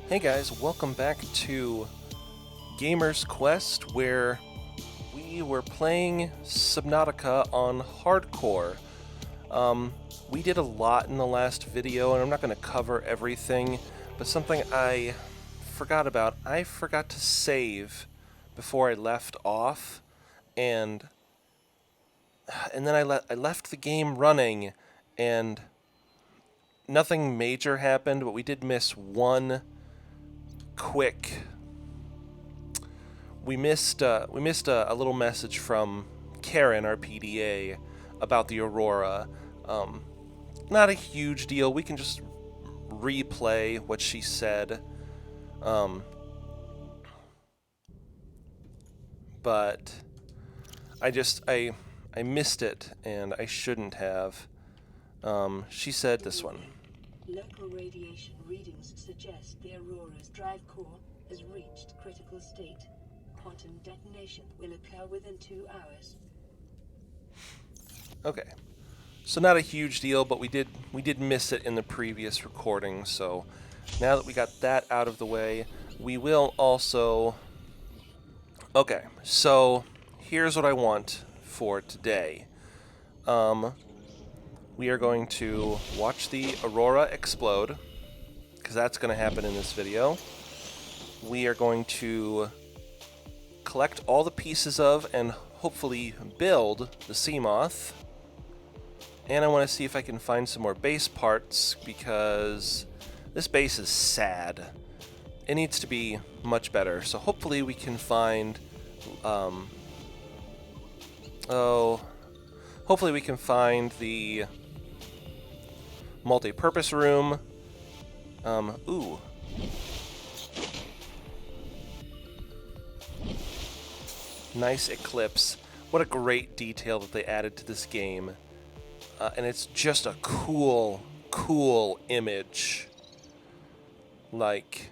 Hey guys, welcome back to Gamer's Quest, where we were playing Subnautica on Hardcore. We did a lot in the last video, and I'm not going to cover everything, but something I forgot about. I forgot to save before I left off, and then I left the game running, and nothing major happened, but we did miss one quick. We missed a little message from Karen, our PDA, about the Aurora. Not a huge deal. We can just replay what she said. But I missed it, and I shouldn't have. She said this one. Local radiation readings suggest the Aurora's drive core has reached critical state. Quantum detonation will occur within 2 hours. Okay. So not a huge deal, but we did miss it in the previous recording, so now that we got that out of the way, we will also... Okay, so here's what I want for today. We are going to watch the Aurora explode, because that's going to happen in this video. We are going to collect all the pieces of and hopefully build the Seamoth. And I want to see if I can find some more base parts, because this base is sad. It needs to be much better. So hopefully we can find... hopefully we can find the multi-purpose room. Ooh. Nice eclipse. What a great detail that they added to this game. And it's just a cool image. Like,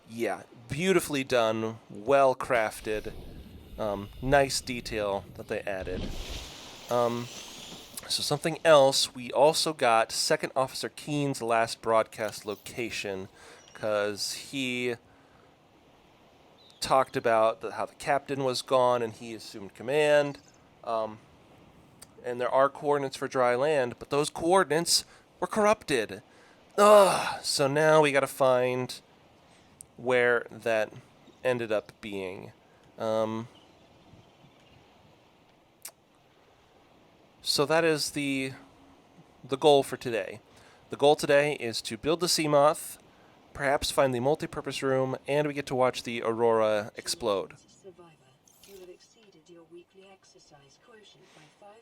yeah, beautifully done, well crafted, nice detail that they added. So something else, we also got Second Officer Keen's last broadcast location, because he talked about how the captain was gone and he assumed command. And there are coordinates for dry land, but those coordinates were corrupted. Ugh! So now we gotta find where that ended up being. So that is the goal for today. The goal today is to build the Seamoth, perhaps find the multi-purpose room, and we get to watch the Aurora explode. Survivor, you have exceeded your weekly exercise quotient by 500%.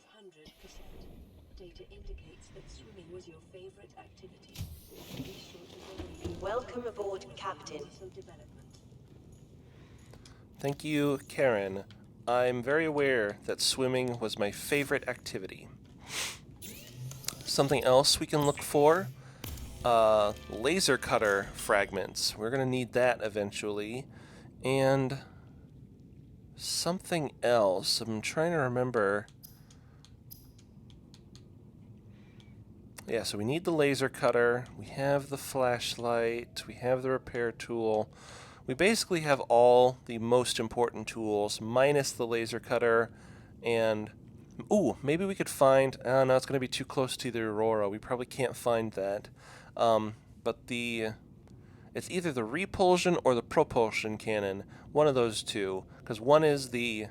Data indicates that swimming was your favorite activity. Be sure to believe. Welcome aboard, Captain. Development. Thank you, Karen. I'm very aware that swimming was my favorite activity. Something else we can look for? Laser cutter fragments. We're going to need that eventually. And something else. I'm trying to remember. Yeah, so we need the laser cutter. We have the flashlight. We have the repair tool. We basically have all the most important tools, minus the laser cutter, and... Ooh, maybe we could find... Oh, no, it's going to be too close to the Aurora. We probably can't find that. But it's either the repulsion or the propulsion cannon. One of those two. Because one is a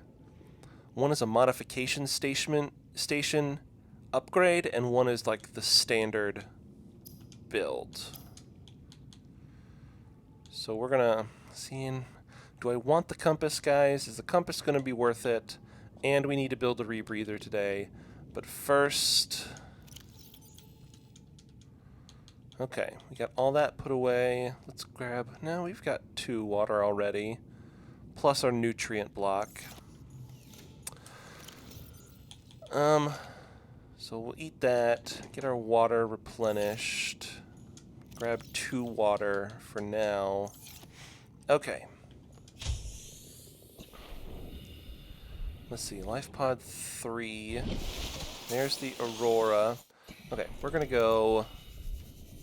modification station upgrade, and one is like the standard build. So we're going to... Do I want the compass, guys? Is the compass going to be worth it? And we need to build a rebreather today. But first... Okay, we got all that put away. Let's grab... Now we've got 2 water already. Plus our nutrient block. So we'll eat that. Get our water replenished. Grab 2 water for now. Okay. Let's see, Life Pod 3. There's the Aurora. Okay, we're gonna go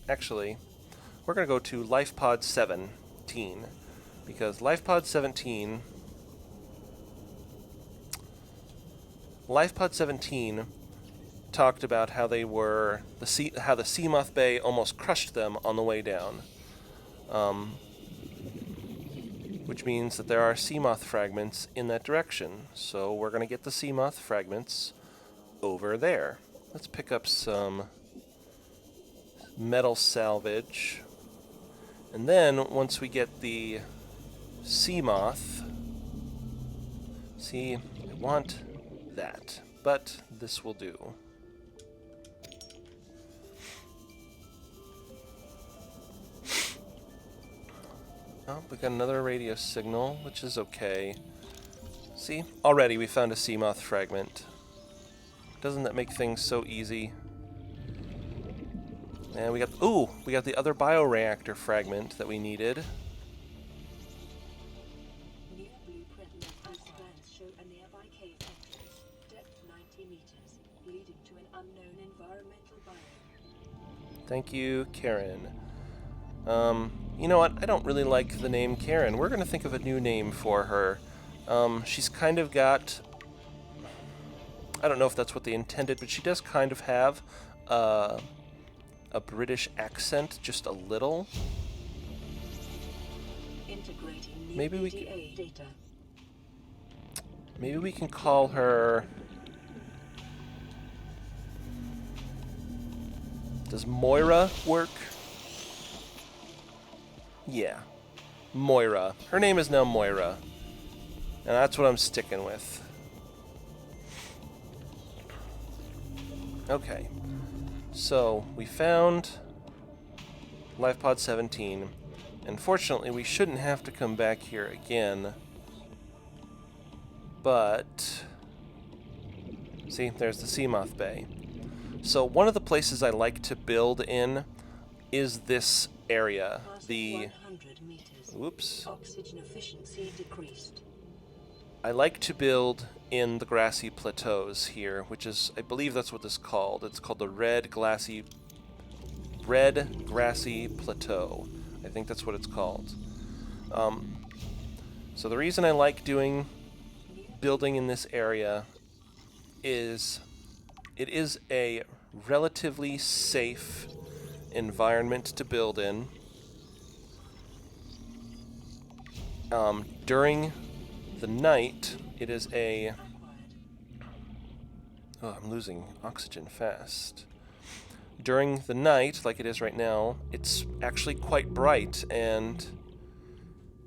Actually, we're going to go to LifePod 17, because LifePod 17 talked about how they were how the Seamoth Bay almost crushed them on the way down, which means that there are Seamoth fragments in that direction. So we're going to get the Seamoth fragments over there. Let's pick up some metal salvage, and then once we get the Seamoth, see, I want that, but this will do. Oh, we got another radio signal, which is okay. See, already we found a Seamoth fragment. Doesn't that make things so easy? And we got the other bioreactor fragment that we needed. New blueprint reference plans show a nearby cave entrance, depth 90 meters, leading to an unknown environmental biome. Thank you, Karen. You know what? I don't really like the name Karen. We're going to think of a new name for her. She's kind of got... I don't know if that's what they intended, but she does kind of have a British accent, just a little. Integrating new Maybe we PDA data. Maybe we can call her... Does Moira work? Yeah. Moira. Her name is now Moira. And that's what I'm sticking with. Okay. So, we found LifePod 17. Unfortunately, we shouldn't have to come back here again. But... see, there's the Seamoth Bay. So, one of the places I like to build in is this area. The... 100 meters. Oops. Oxygen efficiency decreased. I like to build in the grassy plateaus here, which is, I believe that's what this is called. It's called the Red Grassy Plateau. I think that's what it's called. So the reason I like building in this area is it is a relatively safe environment to build in. During the night, it is a... oh, I'm losing oxygen fast. During the night, like it is right now, it's actually quite bright, and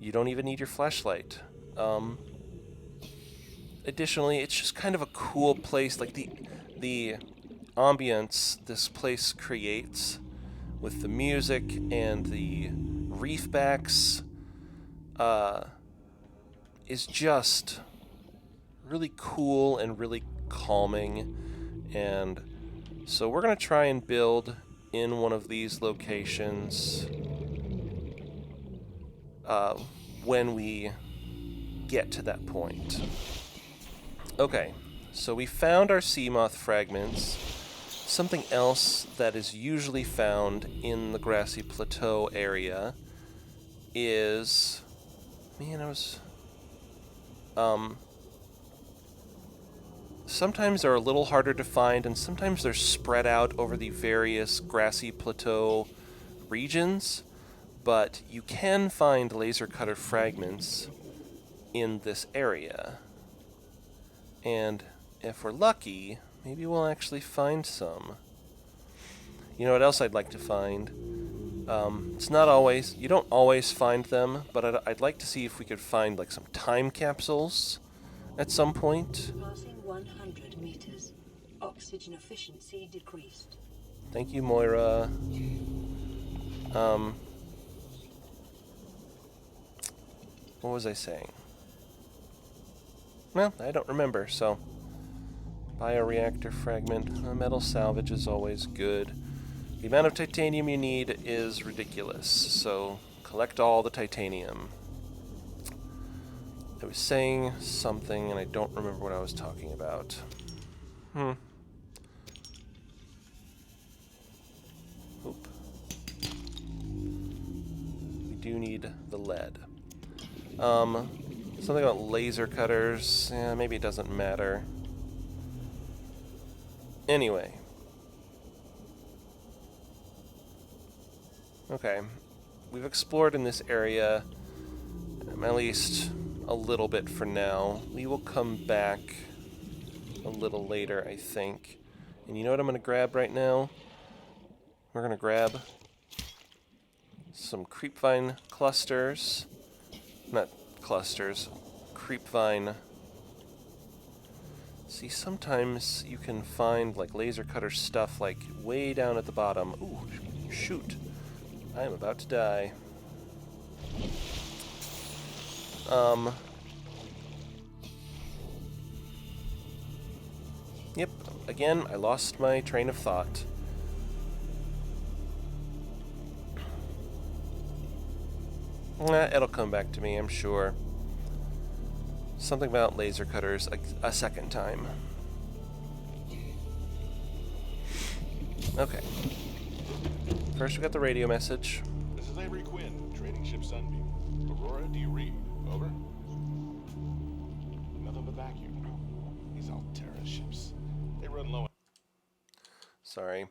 you don't even need your flashlight. Additionally, it's just kind of a cool place, like the ambience this place creates with the music and the reefbacks is just really cool and really calming. And so we're going to try and build in one of these locations when we get to that point. Okay, so we found our Seamoth fragments. Something else that is usually found in the grassy plateau area is... man, sometimes they're a little harder to find, and sometimes they're spread out over the various grassy plateau regions, but you can find laser cutter fragments in this area. And if we're lucky, maybe we'll actually find some. You know what else I'd like to find? It's not always... you don't always find them, but I'd like to see if we could find like some time capsules at some point. Passing 100 meters. Oxygen efficiency decreased. Thank you, Moira. What was I saying? Well, I don't remember, so... bioreactor fragment. Metal salvage is always good. The amount of titanium you need is ridiculous, so collect all the titanium. I was saying something, and I don't remember what I was talking about. Oop. do need the lead. Something about laser cutters. Yeah, maybe it doesn't matter. Anyway. Okay. We've explored in this area, at least a little bit for now. We will come back a little later, I think. And you know what I'm going to grab right now? We're going to grab some creepvine clusters. Not clusters. Creepvine. See, sometimes you can find like laser cutter stuff like way down at the bottom. Ooh, shoot. I am about to die. Yep, again, I lost my train of thought. It'll come back to me, I'm sure. Something about laser cutters a second time. Okay. First we got the radio message. This is Avery Quinn, trading ship Sunbeam. Aurora, do you read? Over? Nothing but vacuum. These Altera ships. They run low. Sorry.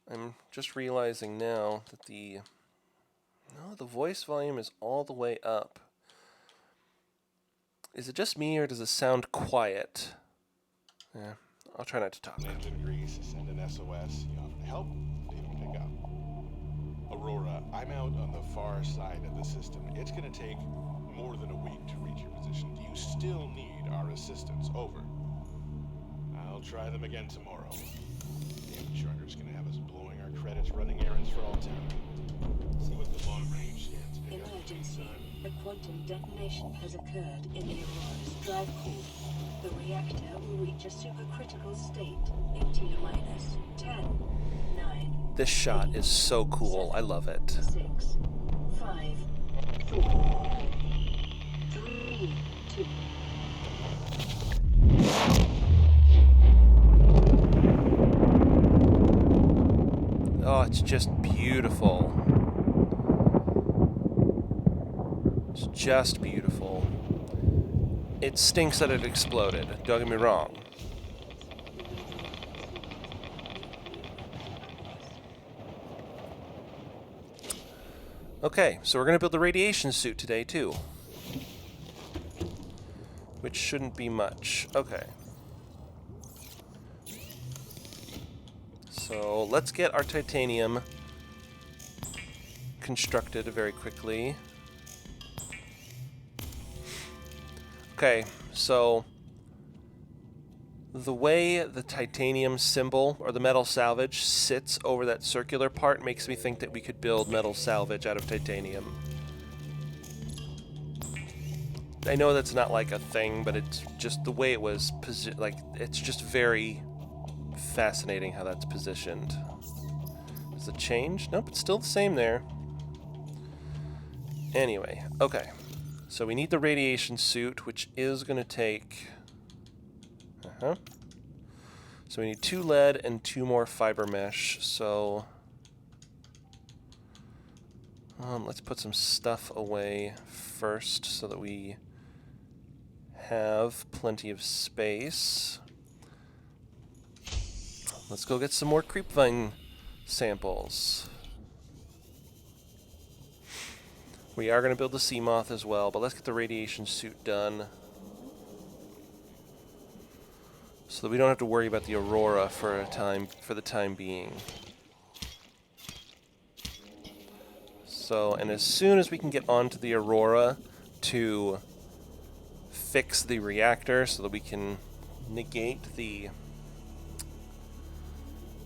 I'm just realizing now that the voice volume is all the way up. Is it just me, or does it sound quiet? Yeah, I'll try not to talk. Engine grease, send an SOS. You offer help, they don't pick up. Aurora, I'm out on the far side of the system. It's gonna take more than a week to reach your position. Do you still need our assistance? Over. I'll try them again tomorrow. Damn charter's gonna have us blowing our credits running errands for Altera. See what the long range is. Emergency. A quantum detonation has occurred in the Aurora's drive core. The reactor will reach a supercritical state in T-minus 10, 9. This shot is so cool. I love it. 6, 5, 4, 3, 2. Oh, it's just beautiful. It's just beautiful. It stinks that it exploded. Don't get me wrong. Okay, so we're going to build the radiation suit today, too. Which shouldn't be much. Okay. So let's get our titanium constructed very quickly. Okay, so the way the titanium symbol, or the metal salvage, sits over that circular part makes me think that we could build metal salvage out of titanium. I know that's not like a thing, but it's just the way it was it's just very fascinating how that's positioned. Does it change? Nope, it's still the same there. Anyway, okay. So we need the radiation suit, which is going to take... So we need 2 lead and 2 more fiber mesh, so... let's put some stuff away first so that we have plenty of space. Let's go get some more creepvine samples. We are going to build the Seamoth as well, but let's get the radiation suit done so that we don't have to worry about the Aurora for the time being. So, and as soon as we can get onto the Aurora to fix the reactor so that we can negate the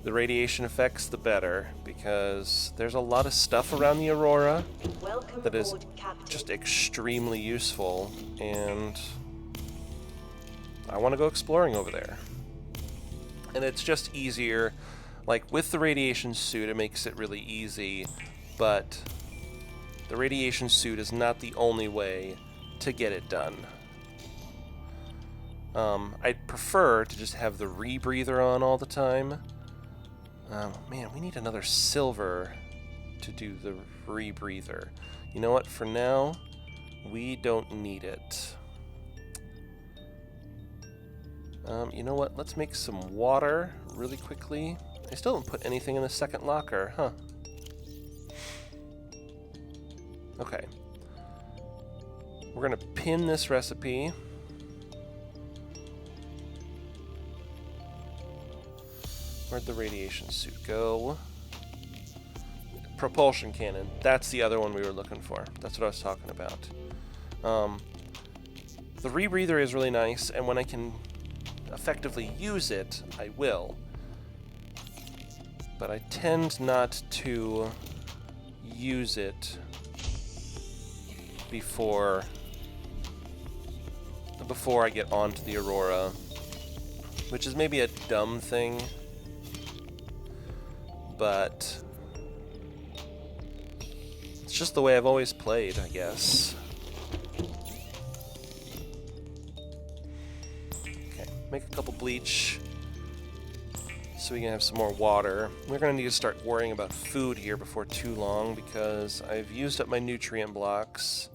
radiation effects, the better, because there's a lot of stuff around the Aurora that is just extremely useful, and I want to go exploring over there. And it's just easier, like with the radiation suit it makes it really easy, but the radiation suit is not the only way to get it done. I'd prefer to just have the rebreather on all the time. Man, we need another silver to do the rebreather. You know what? For now, we don't need it. You know what? Let's make some water really quickly. I still don't put anything in the second locker, huh? Okay. We're gonna pin this recipe. Where'd the radiation suit go? Propulsion cannon. That's the other one we were looking for. That's what I was talking about. The rebreather is really nice, and when I can effectively use it, I will. But I tend not to use it before I get onto the Aurora, which is maybe a dumb thing, but it's just the way I've always played, I guess. Okay, make a couple bleach so we can have some more water. We're going to need to start worrying about food here before too long because I've used up my nutrient blocks.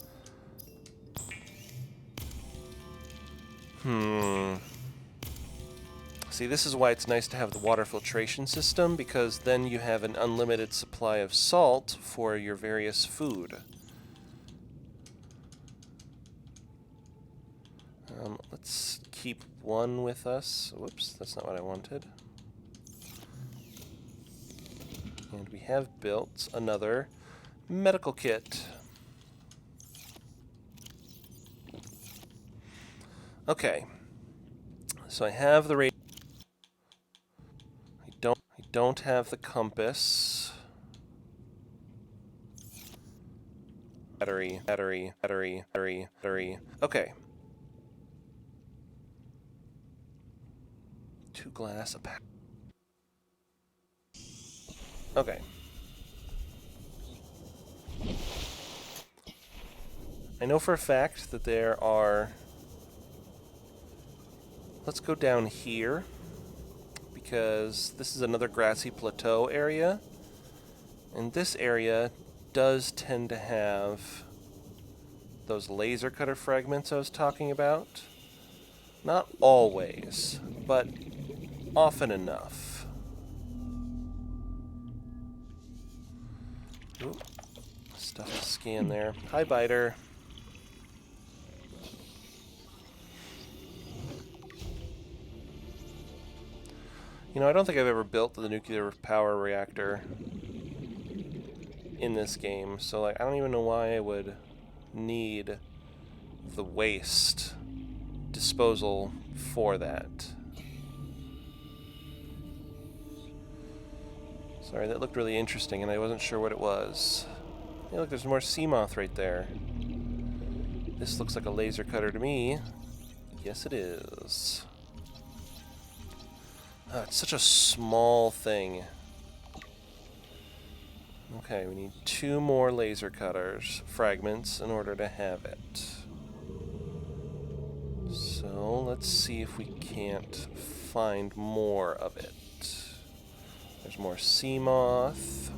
See, this is why it's nice to have the water filtration system, because then you have an unlimited supply of salt for your various food. Let's keep one with us. Whoops, that's not what I wanted. And we have built another medical kit. Okay. So I have the I don't have the compass. Battery. Okay. 2 glass a pack. Okay. I know for a fact that there are... Let's go down here, because this is another grassy plateau area, and this area does tend to have those laser cutter fragments I was talking about. Not always, but often enough. Ooh, stuff to scan there. Hi, Biter. You know, I don't think I've ever built the nuclear power reactor in this game, so like I don't even know why I would need the waste disposal for that. Sorry, that looked really interesting and I wasn't sure what it was. Hey, look, there's more sea moth right there. This looks like a laser cutter to me. Yes, it is. Oh, it's such a small thing. Okay, we need 2 more laser cutters fragments in order to have it. So let's see if we can't find more of it. There's more sea moth.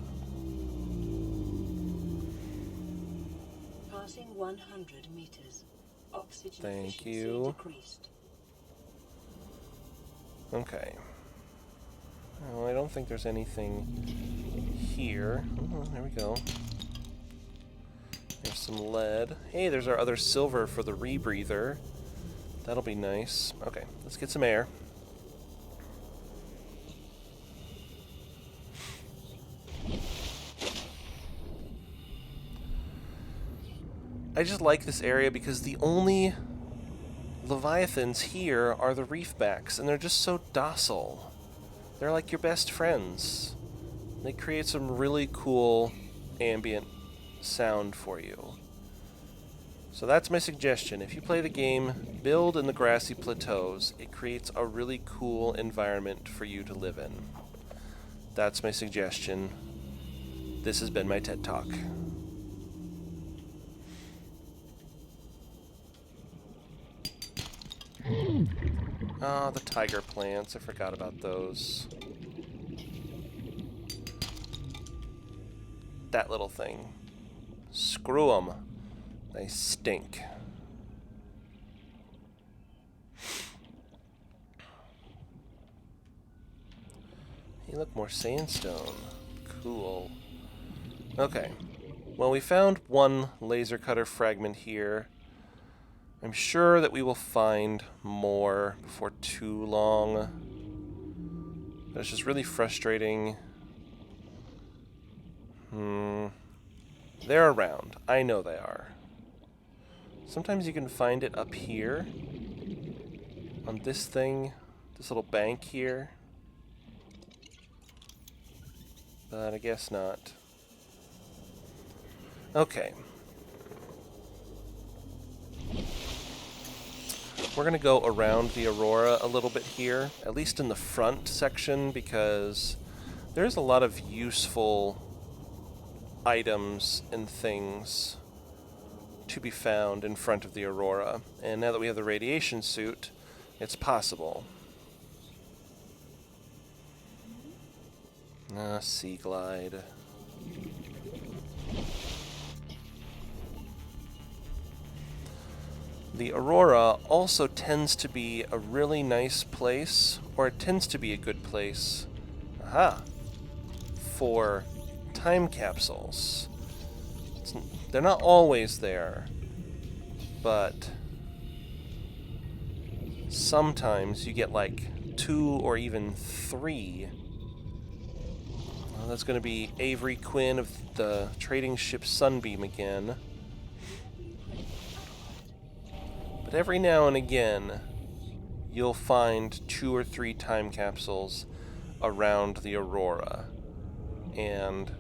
Passing 100 meters. Oxygen Thank efficiency you. decreased. Okay. Well, I don't think there's anything here. Oh, there we go. There's some lead. Hey, there's our other silver for the rebreather. That'll be nice. Okay, let's get some air. I just like this area because the only Leviathans here are the reefbacks, and they're just so docile. They're like your best friends. They create some really cool ambient sound for you. So that's my suggestion. If you play the game, build in the grassy plateaus. It creates a really cool environment for you to live in. That's my suggestion. This has been my TED Talk. Ah, the tiger plants. I forgot about those. that little thing. Screw 'em. They stink. Hey, look, more sandstone. Cool. Okay. Well, we found one laser cutter fragment here. I'm sure that we will find more before too long. But it's just really frustrating. They're around. I know they are. Sometimes you can find it up here. On this thing. This little bank here. But I guess not. Okay. We're going to go around the Aurora a little bit here, at least in the front section, because there's a lot of useful items and things to be found in front of the Aurora. And now that we have the radiation suit, it's possible. Sea Glide. The Aurora also tends to be a really nice place, or it tends to be a good place, for time capsules. They're not always there, but sometimes you get like 2 or even 3. Well, that's going to be Avery Quinn of the trading ship Sunbeam again. But every now and again, you'll find 2 or 3 time capsules around the Aurora. And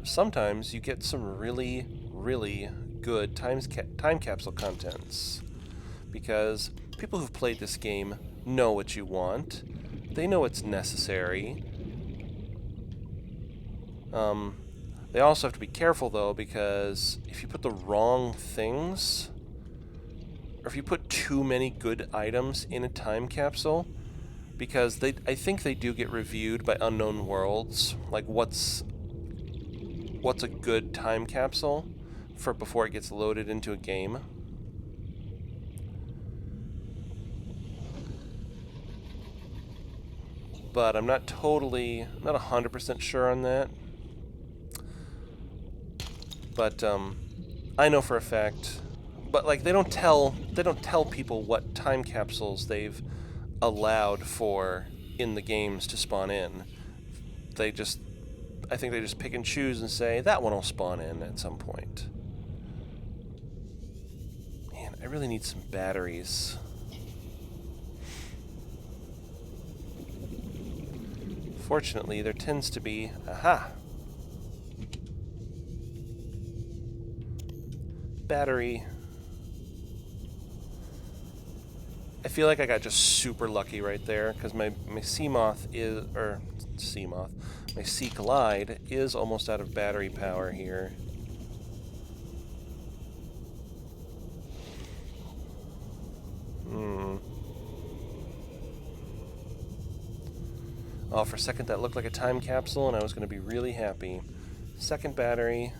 sometimes you get some really, really good time capsule contents. Because people who've played this game know what you want. They know it's necessary. They also have to be careful, though, because if you put the wrong things, or if you put too many good items in a time capsule, because I think they do get reviewed by Unknown Worlds, like what's a good time capsule for before it gets loaded into a game. But I'm not 100% sure on that. But I know for a fact. But like they don't tell people what time capsules they've allowed for in the games to spawn in. I think they just pick and choose and say that one will spawn in at some point. Man, I really need some batteries. Fortunately, there tends to be battery. I feel like I got just super lucky right there, because my Sea Glide is almost out of battery power here. Oh, for a second that looked like a time capsule, and I was going to be really happy. Second battery.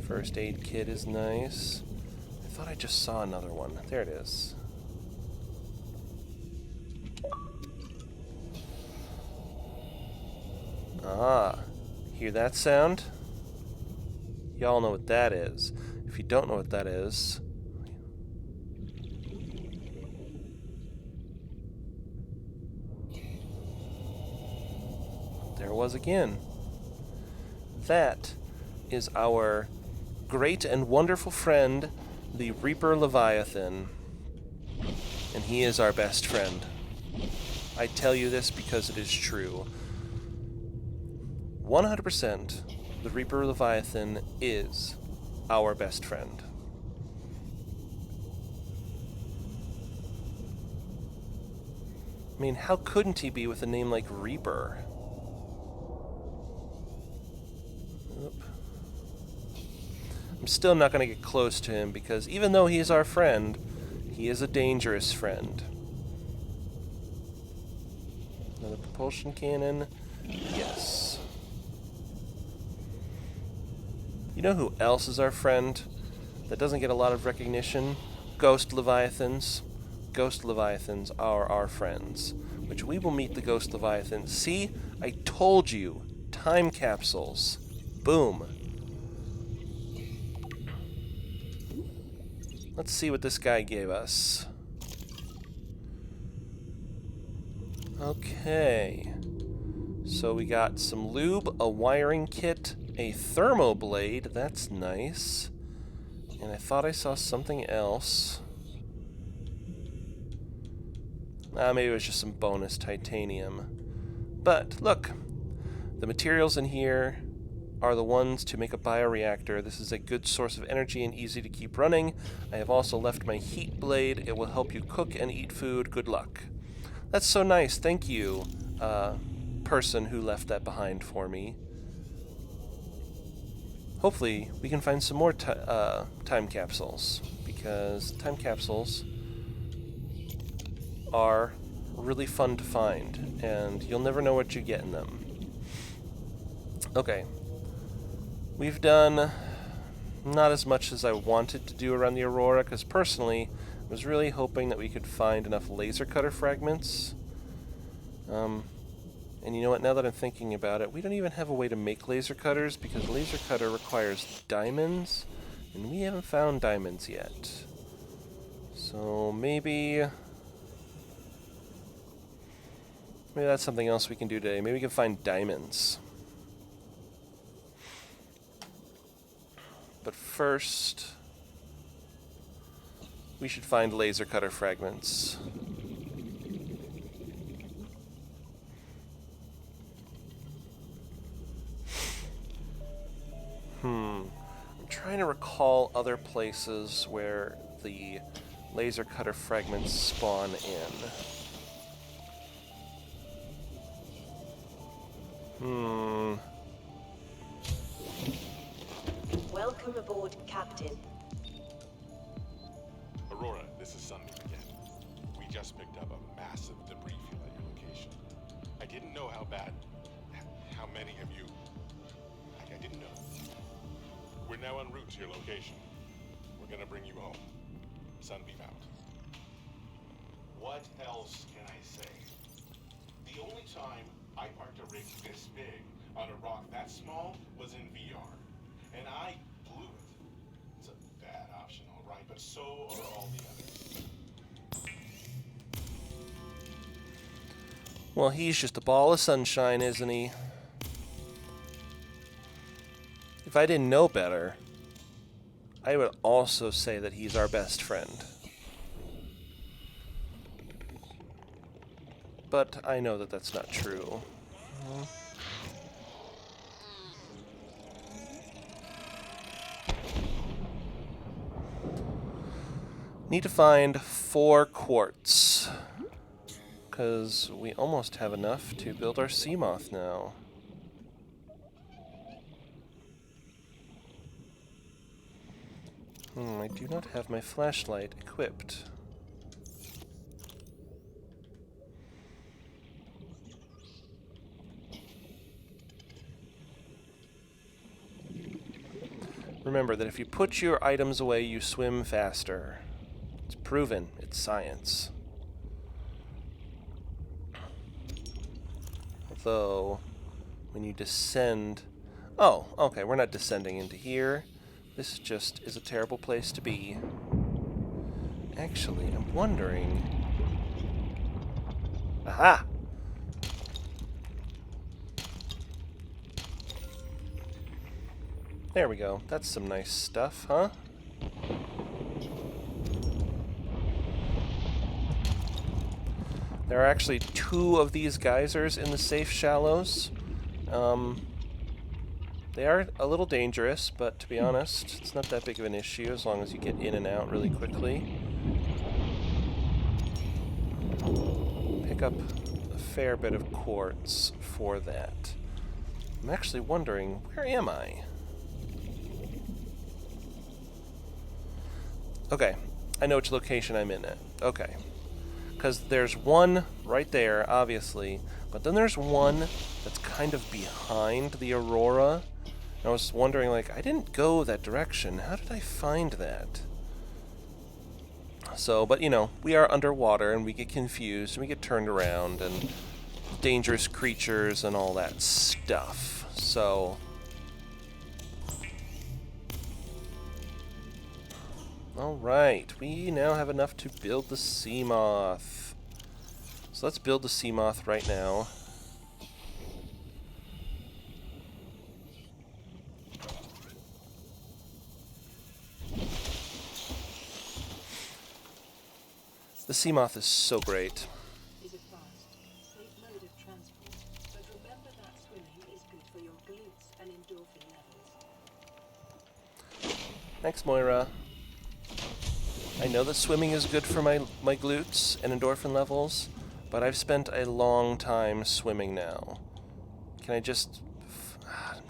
First aid kit is nice. I thought I just saw another one. There it is. Hear that sound? Y'all know what that is. If you don't know what that is, there it was again. That is our great and wonderful friend, the Reaper Leviathan. And he is our best friend. I tell you this because it is true. 100%, the Reaper Leviathan is our best friend. I mean, how couldn't he be with a name like Reaper? Oop. I'm still not going to get close to him because even though he is our friend, he is a dangerous friend. Another propulsion cannon. Yes. You know who else is our friend that doesn't get a lot of recognition? Ghost Leviathans. Ghost Leviathans are our friends, which we will meet the Ghost Leviathans. See? I told you. Time capsules. Boom. Let's see what this guy gave us. Okay. So we got some lube, a wiring kit, a thermoblade. That's nice. And I thought I saw something else. Maybe it was just some bonus titanium. But look, the materials in here are the ones to make a bioreactor. This is a good source of energy and easy to keep running. I have also left my heat blade. It will help you cook and eat food. Good luck. That's so nice. Thank you, person who left that behind for me. Hopefully, we can find some more time capsules, because time capsules are really fun to find, and you'll never know what you get in them. Okay. We've done not as much as I wanted to do around the Aurora, because personally, I was really hoping that we could find enough laser cutter fragments. And you know what, now that I'm thinking about it, we don't even have a way to make laser cutters, because laser cutter requires diamonds, and we haven't found diamonds yet. So maybe that's something else we can do today. Maybe we can find diamonds. But first, we should find laser cutter fragments. I'm trying to recall other places where the laser cutter fragments spawn in. Welcome aboard, Captain. Aurora, this is Sunbeam again. We just picked up a massive debris field at your location. I didn't know how many of you... I didn't know. We're now en route to your location. We're gonna bring you home. Sunbeam out. What else can I say? The only time I parked a rig this big on a rock that small was in VR. And I blew it. It's a bad option, all right, but so are all the others. Well, he's just a ball of sunshine, isn't he? If I didn't know better, I would also say that he's our best friend. But I know that that's not true. Need to find 4 quartz, because we almost have enough to build our Seamoth now. I do not have my flashlight equipped. Remember that if you put your items away, you swim faster. It's proven. It's science. Although, when you descend... Oh, okay, we're not descending into here. This just is a terrible place to be. Actually, I'm wondering... Aha! There we go. That's some nice stuff, huh? There are actually 2 of these geysers in the safe shallows. They are a little dangerous, but to be honest, it's not that big of an issue as long as you get in and out really quickly. Pick up a fair bit of quartz for that. I'm actually wondering, where am I? Okay, I know which location I'm in at. Okay. Because there's one right there, obviously, but then there's one that's kind of behind the Aurora. And I was wondering, like, I didn't go that direction. How did I find that? So, but you know, we are underwater and we get confused and we get turned around and dangerous creatures and all that stuff. So, alright, we now have enough to build the sea moth. So let's build the sea moth right now. The sea moth is so great. Is a fast, safe mode of transport, but remember that swimming is good for your glutes and endorphin levels. Thanks, Moira. I know that swimming is good for my glutes and endorphin levels, but I've spent a long time swimming now. Can I just...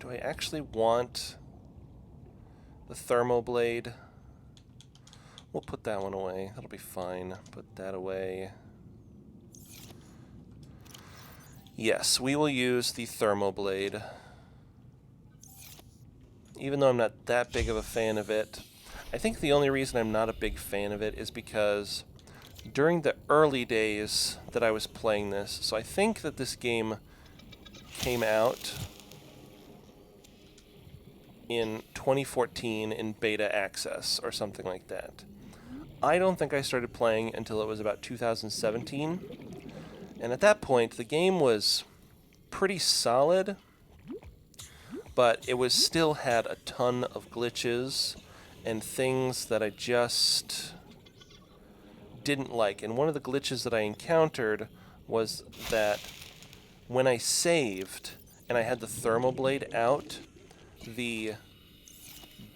do I actually want the thermal blade? We'll put that one away. That'll be fine. Put that away. Yes, we will use the thermal blade. Even though I'm not that big of a fan of it. I think the only reason I'm not a big fan of it is because during the early days that I was playing this, so I think that this game came out in 2014 in beta access or something like that. I don't think I started playing until it was about 2017, and at that point the game was pretty solid, but it was still had a ton of glitches and things that I just didn't like. And one of the glitches that I encountered was that when I saved and I had the thermal blade out, the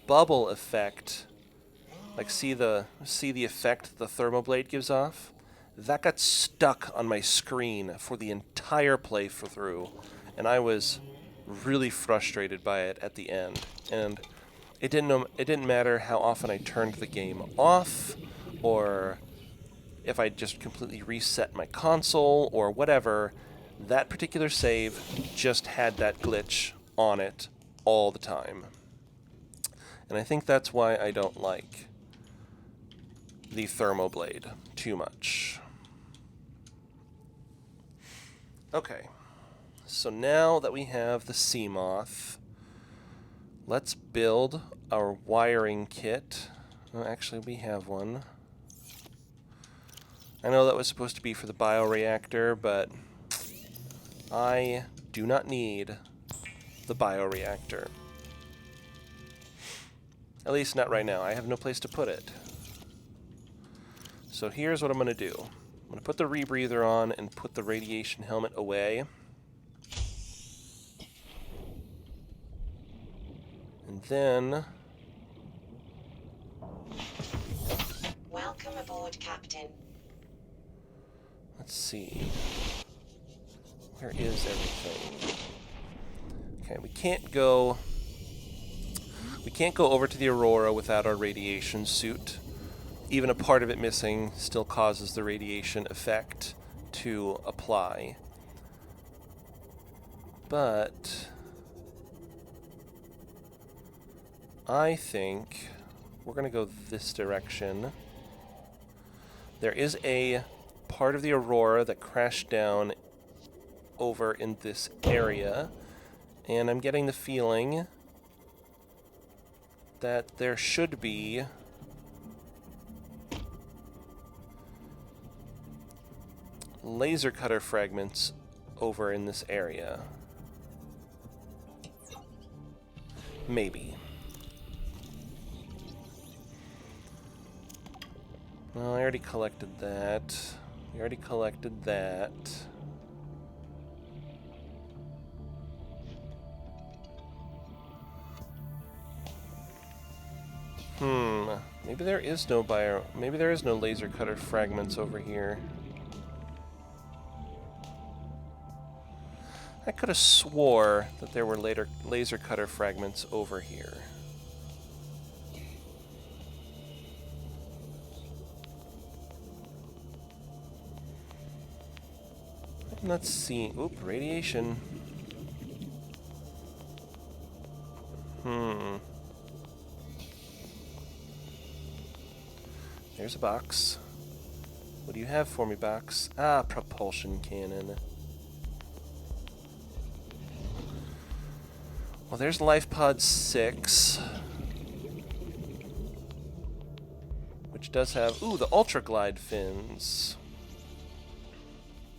bubble effect, like see the effect the thermal blade gives off, that got stuck on my screen for the entire playthrough, and I was really frustrated by it at the end. And it didn't matter how often I turned the game off, or if I just completely reset my console or whatever, that particular save just had that glitch on it all the time. And I think that's why I don't like the thermoblade too much. Okay, so now that we have the sea moth, let's build our wiring kit. Well, actually, we have one. I know that was supposed to be for the bioreactor, but I do not need the bioreactor. At least not right now. I have no place to put it. So here's what I'm going to do. I'm going to put the rebreather on and put the radiation helmet away. And then... Welcome aboard, Captain. Let's see. Where is everything? Okay, we can't go over to the Aurora without our radiation suit. Even a part of it missing still causes the radiation effect to apply. But I think we're going to go this direction. There is a part of the Aurora that crashed down over in this area, and I'm getting the feeling that there should be laser cutter fragments over in this area. Maybe. Well, I already collected that. We already collected that. Maybe there is no maybe there is no laser cutter fragments over here. I could have swore that there were laser cutter fragments over here. I'm not seeing... Oop, radiation. There's a box. What do you have for me, box? Ah, propulsion cannon. Well, there's Life Pod 6. Which does have... Ooh, the Ultra Glide fins.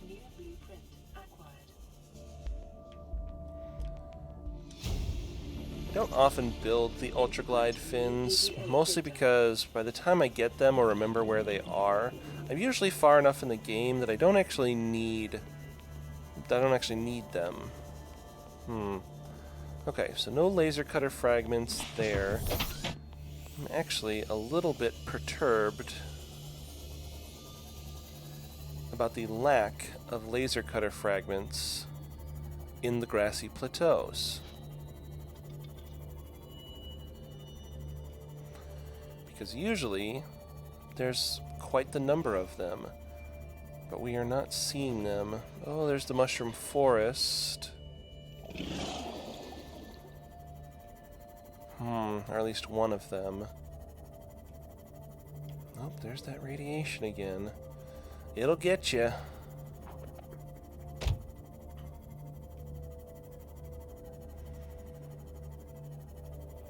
New blueprint acquired. I don't often build the Ultra Glide fins, mostly because by the time I get them or remember where they are, I'm usually far enough in the game that I don't actually need them. Okay, so no laser cutter fragments there. I'm actually a little bit perturbed about the lack of laser cutter fragments in the grassy plateaus. Because usually there's quite the number of them, but we are not seeing them. Oh, there's the mushroom forest. Or at least one of them. Oh, there's that radiation again. It'll get you.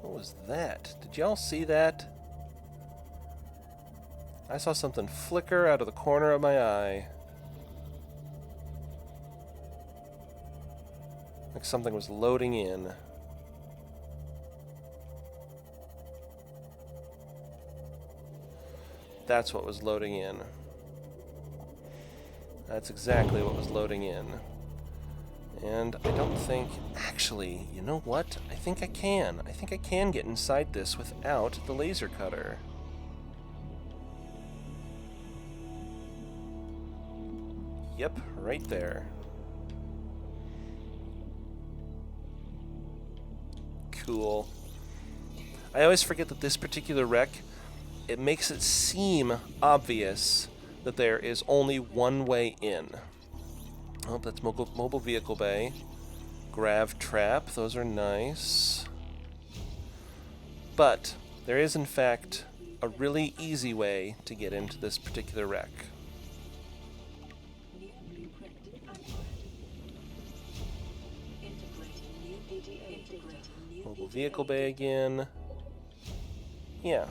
What was that? Did y'all see that? I saw something flicker out of the corner of my eye. Like something was loading in. That's what was loading in. That's exactly what was loading in. And I don't think... Actually, you know what? I think I can. I think I can get inside this without the laser cutter. Yep, right there. Cool. I always forget that this particular wreck, it makes it seem obvious that there is only one way in. Oh, that's mobile vehicle bay. Grav trap, those are nice. But there is in fact a really easy way to get into this particular wreck. New blueprint acquired. Integrating new PDA. Integrating new Mobile PDA. vehicle bay again. Yeah.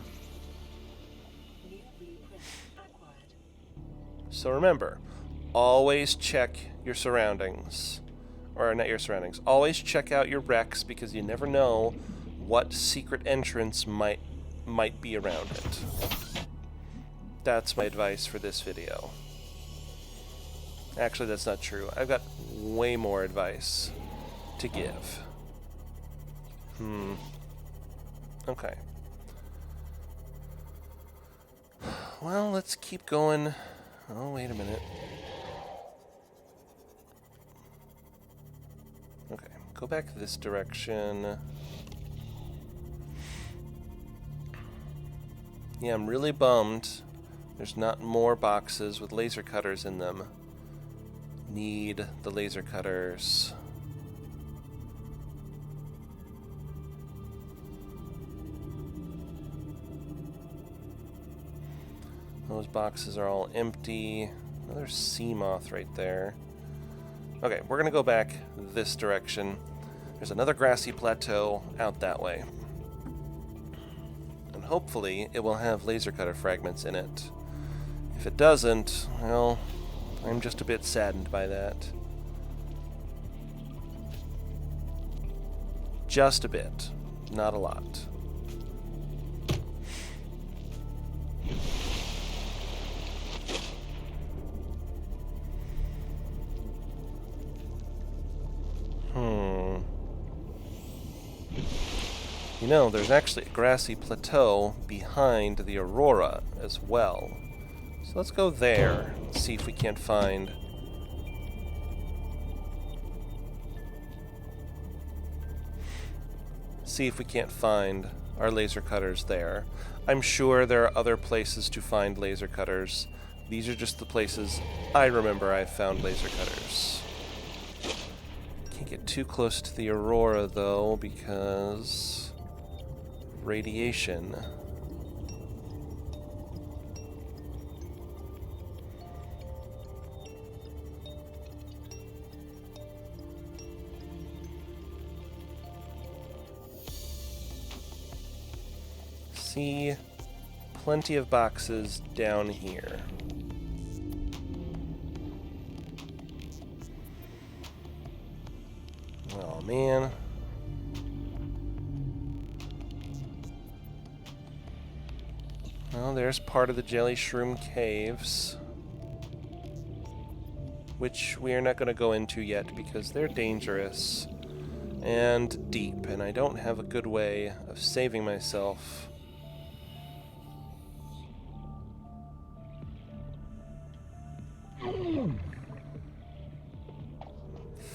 New blueprint acquired. So remember, always check your surroundings. Or not your surroundings. Always check out your wrecks because you never know what secret entrance might be around it. That's my advice for this video. Actually, that's not true. I've got way more advice to give. Okay. Well, let's keep going. Oh, wait a minute. Okay, go back this direction. Yeah, I'm really bummed there's not more boxes with laser cutters in them. Need the laser cutters. Those boxes are all empty. Another sea moth right there. Okay, we're gonna go back this direction. There's another grassy plateau out that way. And hopefully it will have laser cutter fragments in it. If it doesn't, well, I'm just a bit saddened by that. Just a bit, not a lot. You know, there's actually a grassy plateau behind the Aurora as well. So let's go there and see if we can't find... our laser cutters there. I'm sure there are other places to find laser cutters, These are just the places I remember I've found laser cutters. Can't get too close to the Aurora, though, because radiation. See, plenty of boxes down here. Oh man. Well, there's part of the Jelly Shroom Caves, which we are not going to go into yet because they're dangerous and deep, and I don't have a good way of saving myself.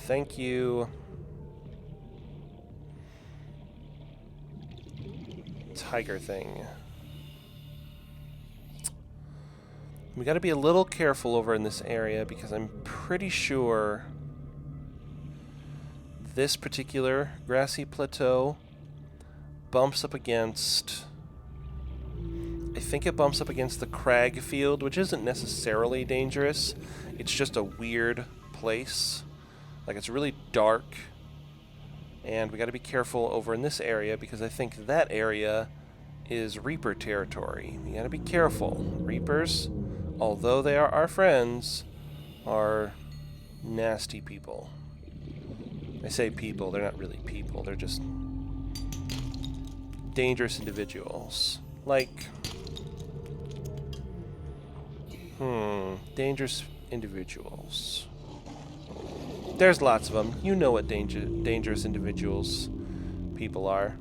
Thank you. Tiger thing. We gotta be a little careful over in this area because I'm pretty sure this particular grassy plateau bumps up against... I think it bumps up against the crag field, which isn't necessarily dangerous. It's just a weird place. Like, it's really dark. And we gotta be careful over in this area because I think that area is Reaper territory. We gotta be careful. Reapers, although they are our friends, are nasty people. I say people, they're not really people. They're just dangerous individuals. Like... dangerous individuals. There's lots of them. You know what dangerous individuals people are.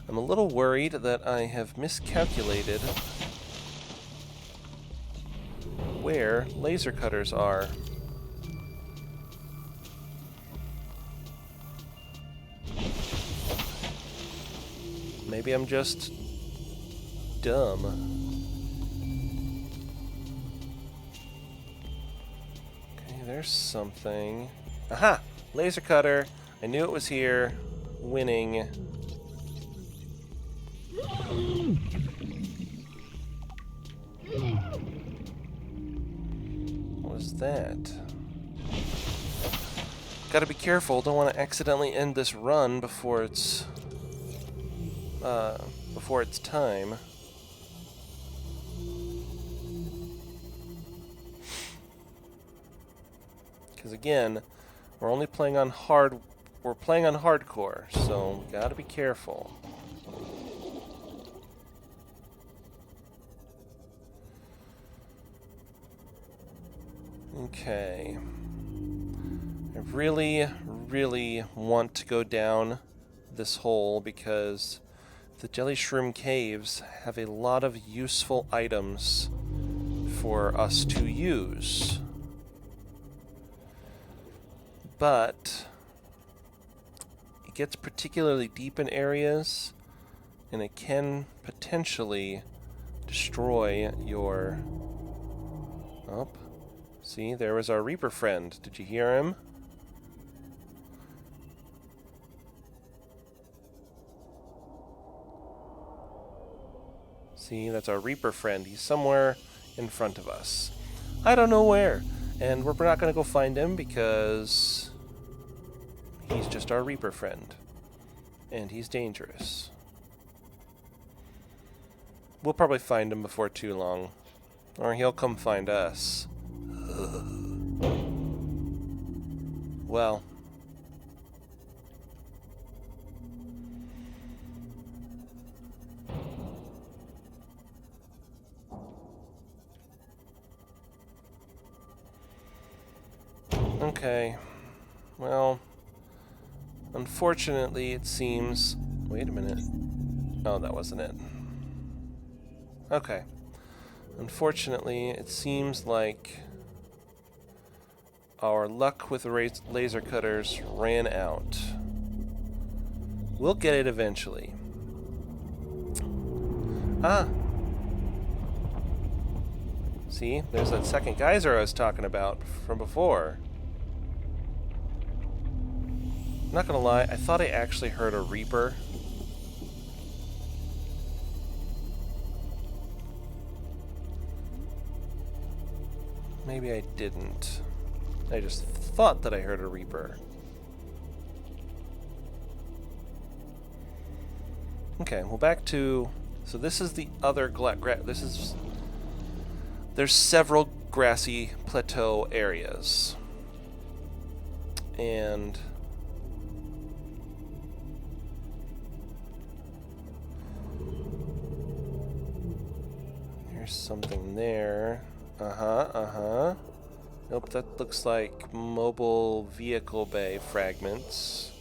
I'm a little worried that I have miscalculated where laser cutters are. Maybe I'm just dumb. Okay, there's something. Aha! Laser cutter! I knew it was here. Winning. What was that? Gotta be careful, don't want to accidentally end this run before it's time. Because again, we're only playing on hardcore, so we gotta be careful. Okay. I really, really want to go down this hole because the Jelly Shroom Caves have a lot of useful items for us to use. But it gets particularly deep in areas, and it can potentially destroy your... Oh, see, there was our Reaper friend. Did you hear him? See, that's our Reaper friend. He's somewhere in front of us. I don't know where. And we're not going to go find him because he's just our Reaper friend. And he's dangerous. We'll probably find him before too long. Or he'll come find us. Well. Okay. Well, unfortunately it seems... Wait a minute. Oh, that wasn't it. Okay. Unfortunately, it seems like our luck with laser cutters ran out. We'll get it eventually. Aha! See, there's that second geyser I was talking about from before. I'm not gonna lie, I thought I actually heard a Reaper. Maybe I didn't. I just thought that I heard a Reaper. Okay, well back to... So this is the other this is... There's several grassy plateau areas. And... There's something there. Nope, that looks like mobile vehicle bay fragments.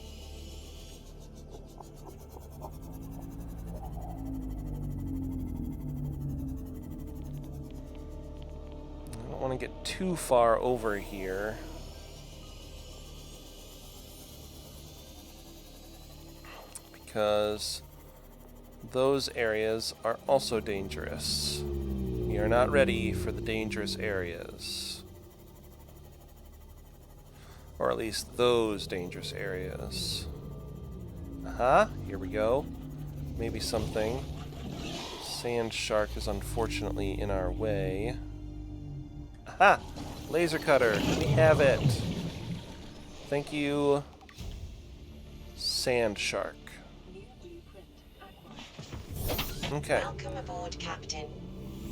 I don't want to get too far over here. Because those areas are also dangerous. We are not ready for the dangerous areas. Or at least those dangerous areas. Aha, here we go. Maybe something. Sand shark is unfortunately in our way. Aha! Laser cutter, we have it. Thank you, sand shark. Okay. Welcome aboard, Captain.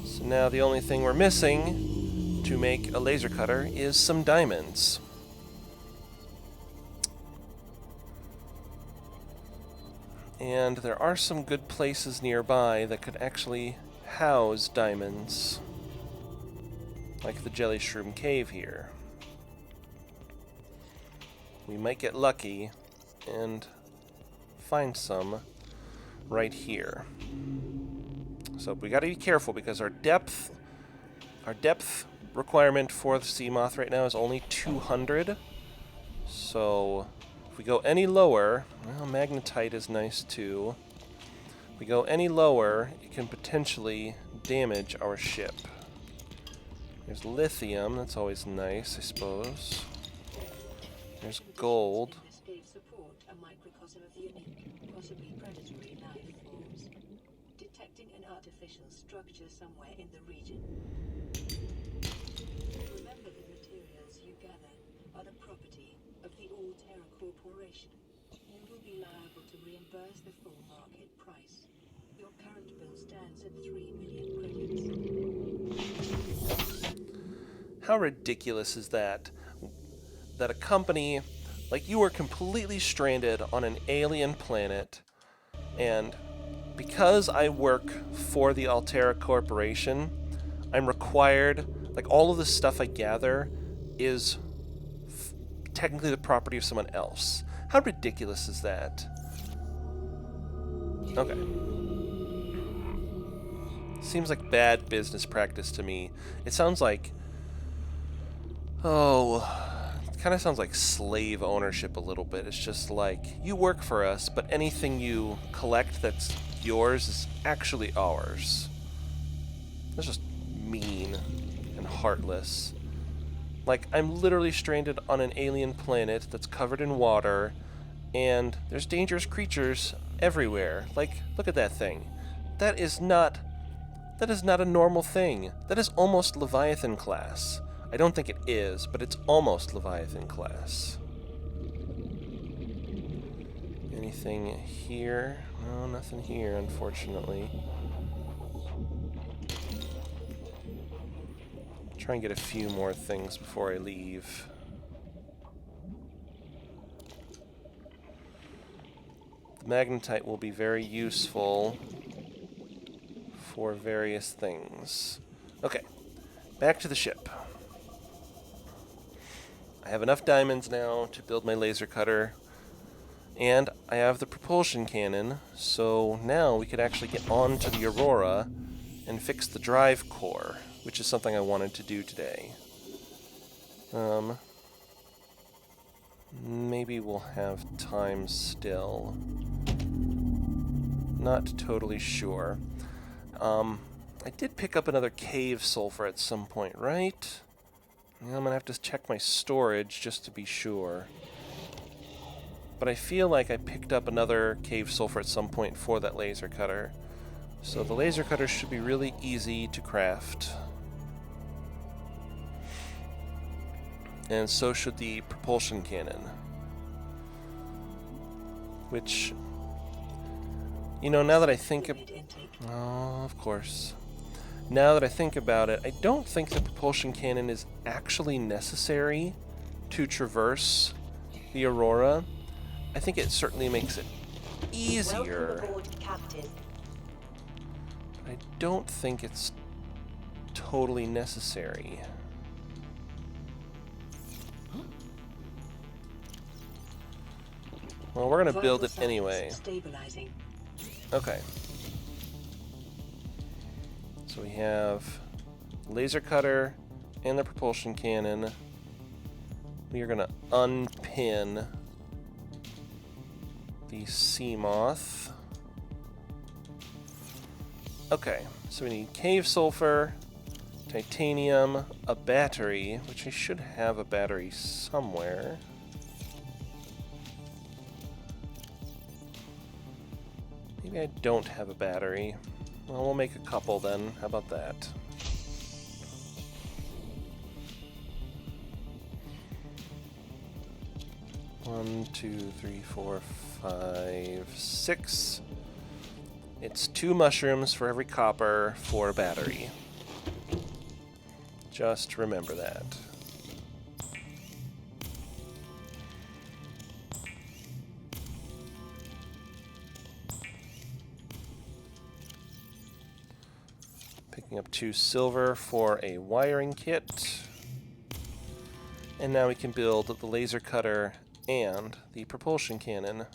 So now the only thing we're missing to make a laser cutter is some diamonds. And there are some good places nearby that could actually house diamonds. Like the Jelly Shroom Cave here. We might get lucky and find some right here. So we gotta be careful because our depth requirement for the sea moth right now is only 200. So if we go any lower, well, magnetite is nice too. If we go any lower, it can potentially damage our ship. There's lithium, that's always nice, I suppose. There's gold. Artificial structure somewhere in the region. Remember, the materials you gather are the property of the Alterra Corporation. You will be liable to reimburse the full market price. Your current bill stands at 3 million credits. How ridiculous is that? That a company like you are completely stranded on an alien planet, and because I work for the Alterra Corporation, I'm required, like all of the stuff I gather is technically the property of someone else. How ridiculous is that? Okay. Seems like bad business practice to me. It sounds like... it kind of sounds like slave ownership a little bit. It's just like, you work for us, but anything you collect that's yours is actually ours. That's just mean and heartless. Like, I'm literally stranded on an alien planet that's covered in water, and there's dangerous creatures everywhere. Like, look at that thing. That is not a normal thing. That is almost Leviathan class. I don't think it is, but it's almost Leviathan class. Anything here? No, nothing here, unfortunately. Try and get a few more things before I leave. The magnetite will be very useful for various things. Okay, back to the ship. I have enough diamonds now to build my laser cutter. And I have the propulsion cannon, so now we could actually get on to the Aurora and fix the drive core, which is something I wanted to do today. Maybe we'll have time still. Not totally sure. I did pick up another cave sulfur at some point, right? I'm going to have to check my storage just to be sure. But I feel like I picked up another cave sulfur at some point for that laser cutter. So the laser cutter should be really easy to craft. And so should the propulsion cannon. Which, you know, now that I think of... Oh, of course. Now that I think about it, I don't think the propulsion cannon is actually necessary to traverse the Aurora. I think it certainly makes it easier. Welcome aboard, Captain. I don't think it's totally necessary. Well, we're going to build it anyway. Stabilizing. Okay. So we have laser cutter and the propulsion cannon. We are going to unpin the sea moth. Okay, so we need cave sulfur, titanium, a battery, which I should have a battery somewhere. Maybe I don't have a battery. Well, we'll make a couple then. How about that? One, two, three, four, 5, 6. It's 2 mushrooms for every copper for a battery. Just remember that. Picking up 2 silver for a wiring kit. And now we can build the laser cutter and the propulsion cannon.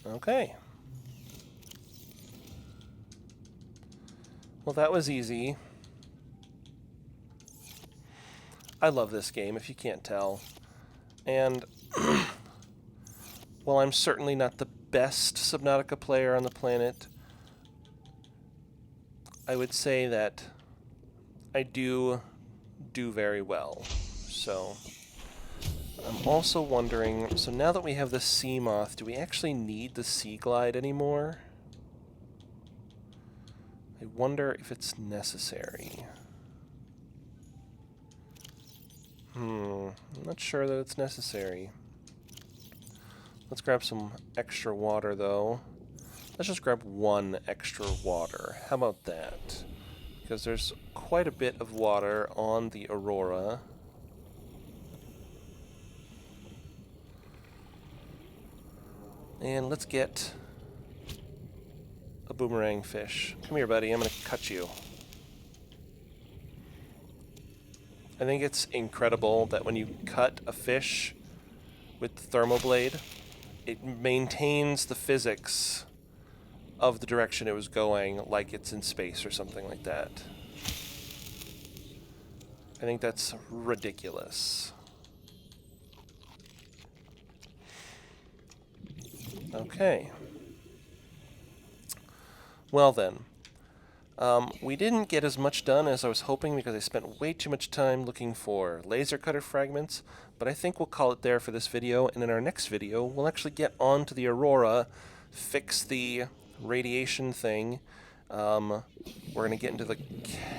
Okay. Well, that was easy. I love this game, if you can't tell. And, while I'm certainly not the best Subnautica player on the planet, I would say that I do very well. So, I'm also wondering, so now that we have the sea moth, do we actually need the sea glide anymore? I wonder if it's necessary. I'm not sure that it's necessary. Let's grab some extra water, though. Let's just grab 1 extra water. How about that? Because there's quite a bit of water on the Aurora. And let's get a boomerang fish. Come here, buddy. I'm going to cut you. I think it's incredible that when you cut a fish with the thermoblade, it maintains the physics of the direction it was going, like it's in space or something like that. I think that's ridiculous. Okay. Well then. We didn't get as much done as I was hoping because I spent way too much time looking for laser cutter fragments, but I think we'll call it there for this video, and in our next video we'll actually get on to the Aurora, fix the radiation thing. We're going to get into the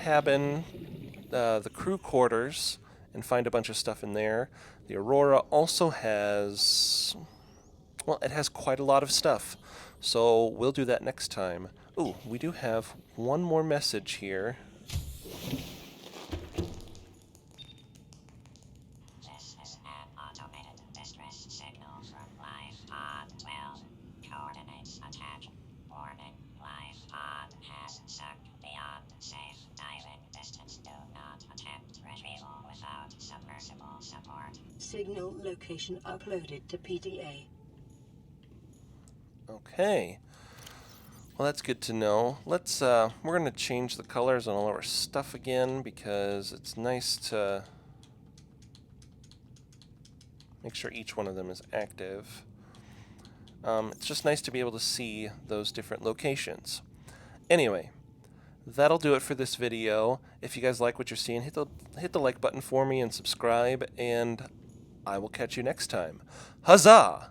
cabin, the crew quarters, and find a bunch of stuff in there. The Aurora also has... well, it has quite a lot of stuff, so we'll do that next time. Ooh, we do have one more message here. This is an automated distress signal from life pod 12. Coordinates attached. Warning, life pod has sucked beyond safe diving distance. Do not attempt retrieval without submersible support. Signal location uploaded to PDA. Okay. Well, that's good to know. Let's, we're going to change the colors on all of our stuff again because it's nice to Make sure each one of them is active. It's just nice to be able to see those different locations. Anyway, that'll do it for this video. If you guys like what you're seeing, hit the like button for me and subscribe, and I will catch you next time. Huzzah!